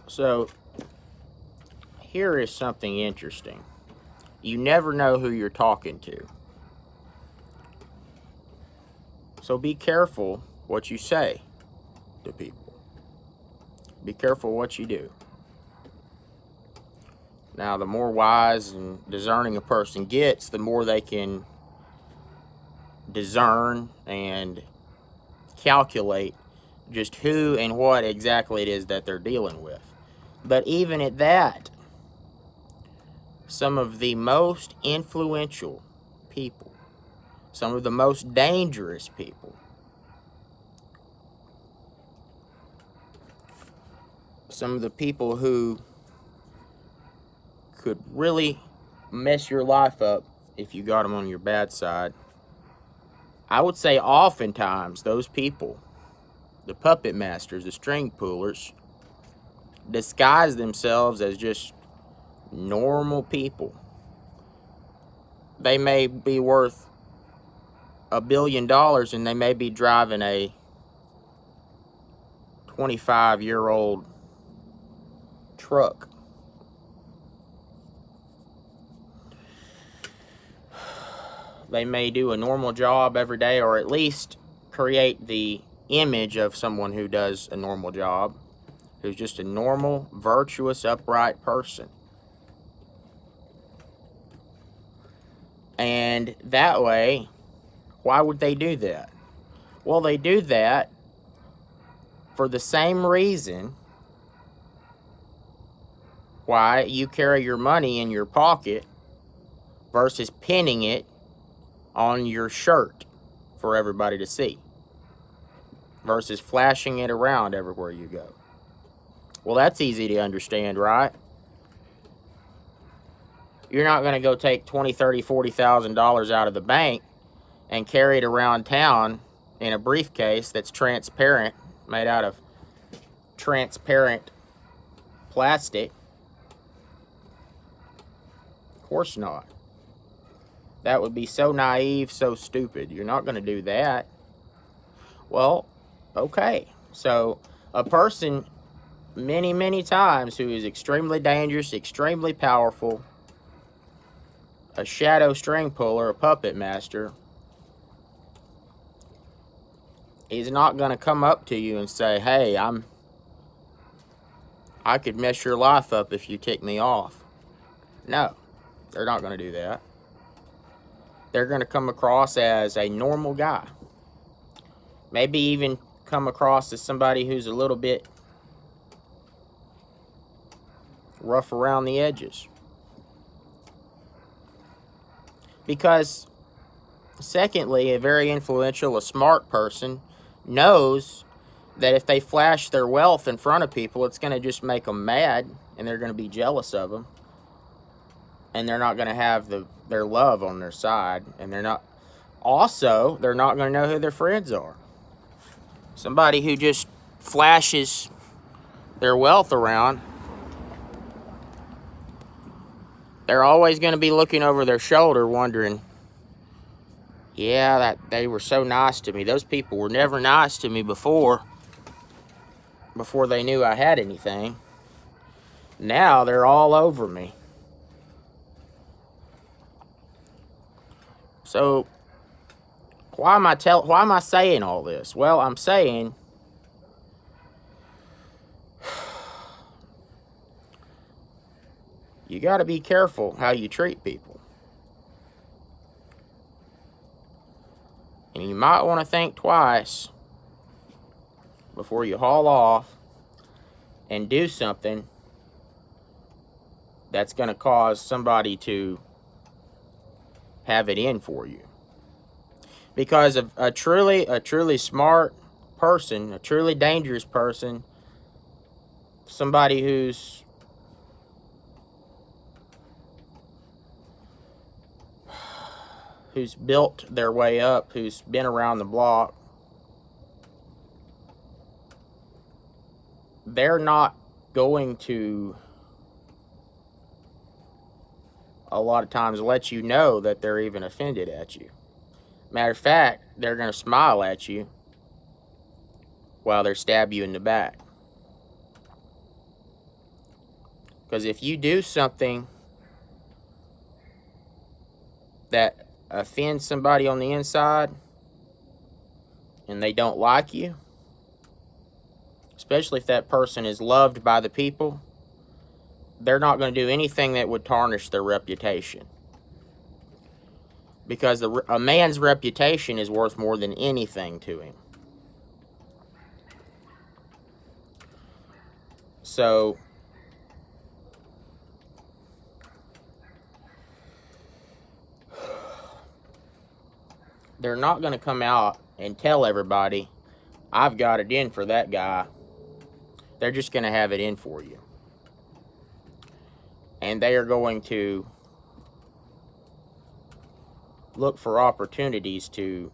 So, here is something interesting. You never know who you're talking to. So, be careful what you say to people. Be careful what you do. Now, the more wise and discerning a person gets, the more they can discern and calculate just who and what exactly it is that they're dealing with. But even at that, some of the most influential people, some of the most dangerous people, some of the people who could really mess your life up if you got them on your bad side, I would say oftentimes those people, the puppet masters, the string pullers, disguise themselves as just normal people. They may be worth $1 billion and they may be driving a 25-year-old truck. They may do a normal job every day, or at least create the image of someone who does a normal job, who's just a normal, virtuous, upright person. And that way, why would they do that? Well, they do that for the same reason why you carry your money in your pocket versus pinning it on your shirt for everybody to see, versus flashing it around everywhere you go. Well, that's easy to understand, right? You're not going to go take $20,000, $30,000, $40,000 out of the bank and carry it around town in a briefcase that's transparent, made out of transparent plastic. Of course not. That would be so naive, so stupid. You're not going to do that. Well, okay. So a person many, many times who is extremely dangerous, extremely powerful, a shadow string puller, a puppet master, he's not going to come up to you and say, hey, I could mess your life up if you tick me off. No, they're not going to do that. They're going to come across as a normal guy. Maybe even come across as somebody who's a little bit rough around the edges. Because, secondly, a very influential, a smart person knows that if they flash their wealth in front of people, it's going to just make them mad, and they're going to be jealous of them, and they're not going to have their love on their side, and they're not going to know who their friends are. Somebody who just flashes their wealth around, they're always going to be looking over their shoulder wondering, yeah, that they were so nice to me. Those people were never nice to me before they knew I had anything. Now they're all over me. So why am I saying all this? Well, I'm saying you got to be careful how you treat people. And you might want to think twice before you haul off and do something that's going to cause somebody to have it in for you. Because of a truly smart person, a truly dangerous person, somebody who's built their way up, who's been around the block, they're not going to a lot of times let you know that they're even offended at you. Matter of fact, they're going to smile at you while they stab you in the back. Because if you do something that offends somebody on the inside and they don't like you, especially if that person is loved by the people, they're not going to do anything that would tarnish their reputation. Because a man's reputation is worth more than anything to him. So, they're not going to come out and tell everybody, I've got it in for that guy. They're just going to have it in for you. And they are going to look for opportunities to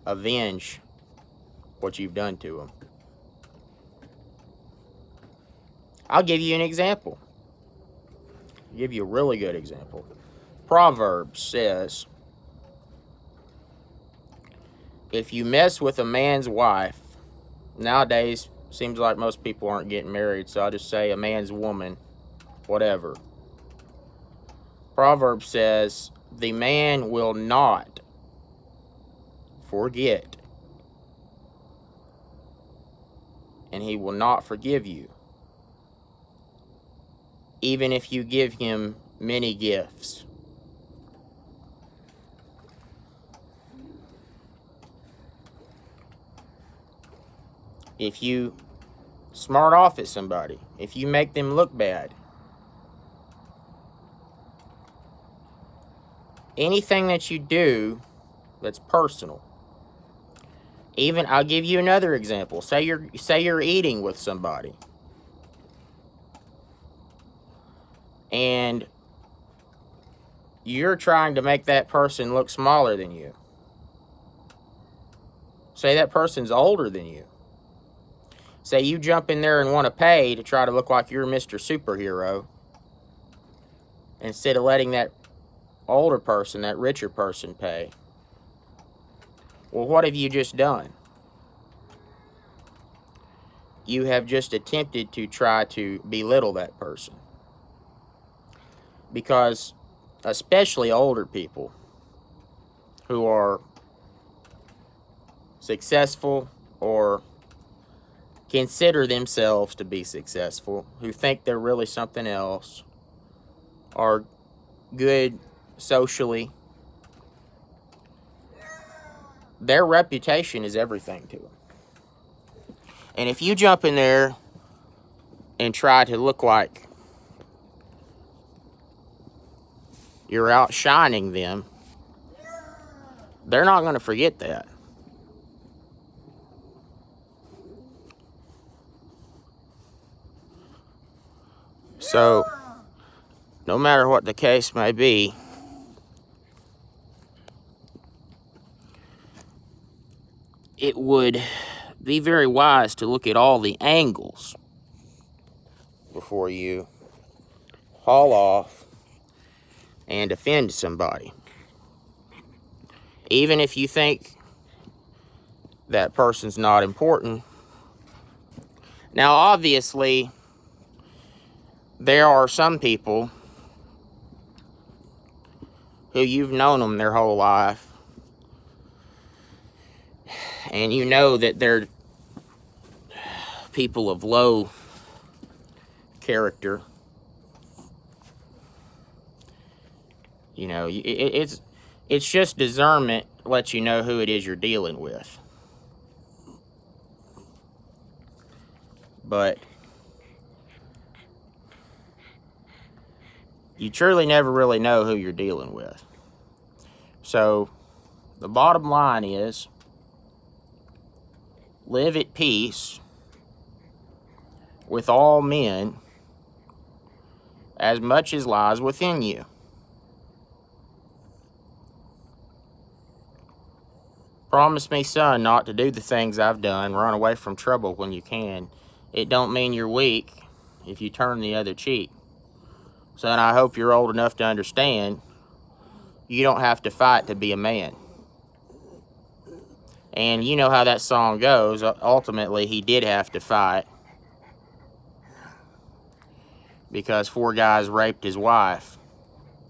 avenge what you've done to them. I'll give you an example. I'll give you a really good example. Proverbs says, if you mess with a man's wife, nowadays, seems like most people aren't getting married, so I'll just say a man's woman, whatever. Proverbs says, the man will not forget, and he will not forgive you, even if you give him many gifts. If you smart off at somebody, if you make them look bad, anything that you do that's personal. Even, I'll give you another example. Say you're eating with somebody, and you're trying to make that person look smaller than you. Say that person's older than you. Say you jump in there and want to pay to try to look like you're Mr. Superhero, instead of letting that older person, that richer person, pay. Well, what have you just done? You have just attempted to try to belittle that person. Because especially older people who are successful or consider themselves to be successful, who think they're really something else, are good socially, their reputation is everything to them. And if you jump in there and try to look like you're outshining them, they're not going to forget that. So, no matter what the case may be, it would be very wise to look at all the angles before you haul off and offend somebody. Even if you think that person's not important. Now, obviously, there are some people who you've known them their whole life, and you know that they're people of low character. You know, it's just discernment lets you know who it is you're dealing with. But you truly never really know who you're dealing with. So, the bottom line is, live at peace with all men as much as lies within you. Promise me, son, not to do the things I've done. Run away from trouble when you can. It don't mean you're weak if you turn the other cheek. Son, I hope you're old enough to understand you don't have to fight to be a man. And you know how that song goes. Ultimately, he did have to fight. because 4 guys raped his wife,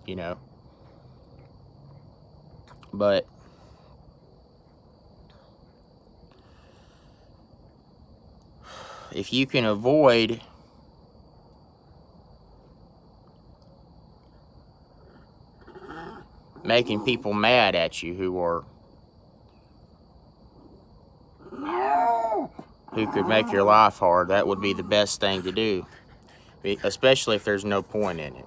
you know. But if you can avoid making people mad at you who could make your life hard, that would be the best thing to do, especially if there's no point in it.